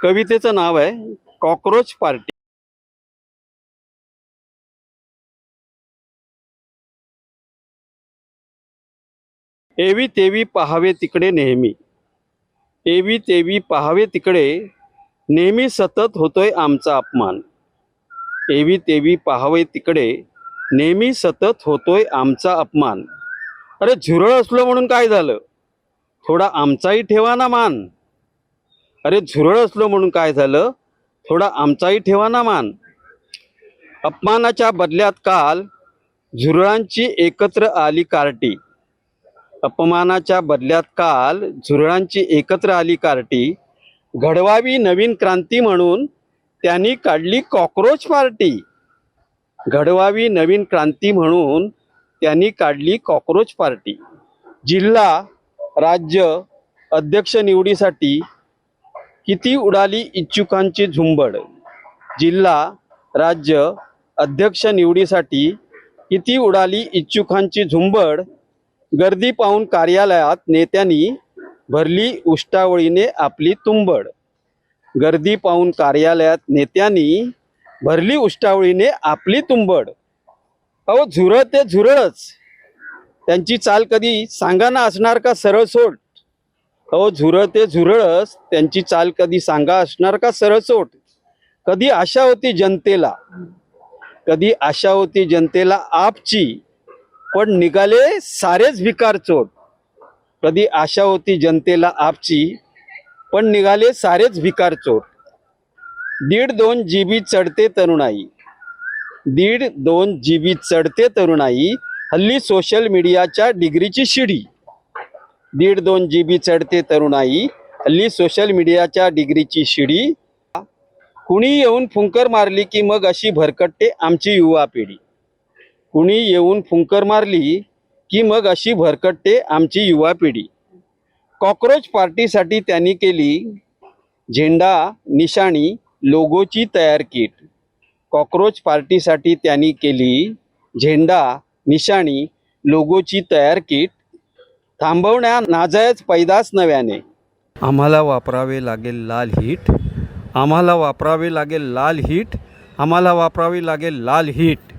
कवितेचं नाव आहे cockroach party. एवी तेवी पाहावे तिकडे नेहमी, एवी तेवी पाहावे तिकडे नेहमी सतत होतोय आमचा अपमान। एवी तेवी पाहावे तिकडे नेहमी सतत होतोय आमचा अपमान। अरे झुरळ असलो म्हणून काय झालं, थोडा आमचाही ठेवा ना मान। अरे झुरळ असलो म्हणून काय झालं, थोडा आमचाही ठेवा ना मान। अपमानाच्या बदल्यात काल झुरळांची एकत्र आली कार्टी। अपमानाच्या बदल्यात काल झुरळांची एकत्र आली कार्टी। घडवावी नवीन क्रांती म्हणून त्यांनी काढली कॉकरोच पार्टी। घडवावी नवीन क्रांती म्हणून त्यांनी काढली कॉकरोच पार्टी। जिल्हा राज्य अध्यक्ष निवडीसाठी किती उडाली इच्छुकांची झुंबड। जिल्हा राज्य अध्यक्ष निवडीसाठी किती उडाली इच्छुकांची झुंबड। गर्दी पाहून कार्यालयात नेत्यांनी भरली उष्टावळीने आपली तुंबड। गर्दी पाहून कार्यालयात नेत्यांनी भरली उष्टावळीने आपली तुंबड। अहो झुरळ ते झुरळच, त्यांची चाल कधी सांगाना असणार का सरळ सोट। अहो झुरळ ते झुरळच, त्यांची चाल कधी सांगा असणार का सरळ सोट। कधी आशा होती जनतेला, कधी आशा होती जनतेला आपची, पण निघाले सारेच भिकार चोट। कधी आशा होती जनतेला आपची, पण निघाले सारेच भिकार चोट। 1.5-2 GB चढते तरुणाई, 1.5-2 GB चढते तरुणाई, हल्ली सोशल मीडियाच्या डिग्रीची शिडी। 1.5-2 GB चढते तरुणाई, हल्ली सोशल मीडियाच्या डिग्रीची शिडी। कुणी येऊन फुंकर मारली की मग अशी भरकटते आमची युवा पिढी। कुणी येऊन फुंकर मारली की मग अशी भरकटते आमची युवा पिढी। कॉकरोच पार्टीसाठी त्यांनी केली झेंडा निशाणी लोगोची तयार किट। कॉकरोच पार्टीसाठी त्यांनी केली झेंडा निशाणी लोगोची तयार किट। थांबवण्या नाजायज पैदास नव्याने। आम्हाला वापरावे लागेल लाल हीट, आम्हाला वापरावे लागेल लाल हीट, आम्हाला वापरावे लागेल लाल हीट।